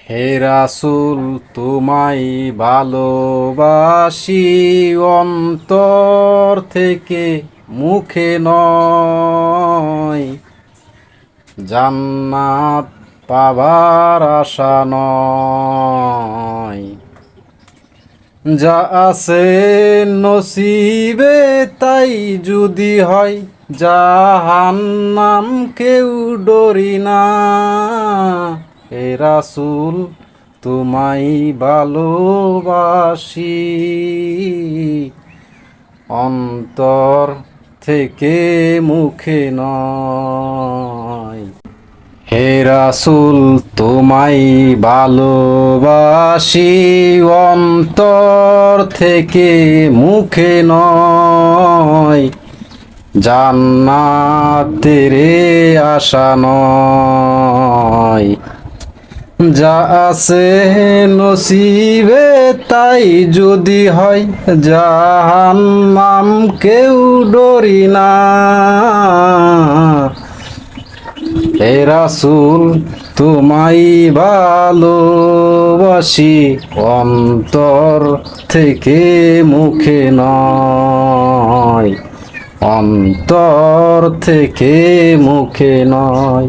হে রাসূল তোমায় ভালোবাসি অন্তর থেকে, মুখে নয়। জান্নাত পাবার আশা নয়। যা আছে নসিবে তাই যদি হয়, জাহান্নাম কেউ ডরি না। হে রাসূল তোমায় ভালোবাসি অন্তর থেকে, মুখে নয়। হে রাসূল তোমায় ভালোবাসি অন্তর থেকে, মুখে নয়। জান্নাতের আশা নয়। যা আছে নসিবে তাই যদি হয়, জাহান্নাম কেউ ডরি না। হে রাসূল তোমায় ভালোবাসি অন্তর থেকে, মুখে নয়। অন্তর থেকে, মুখে নয়।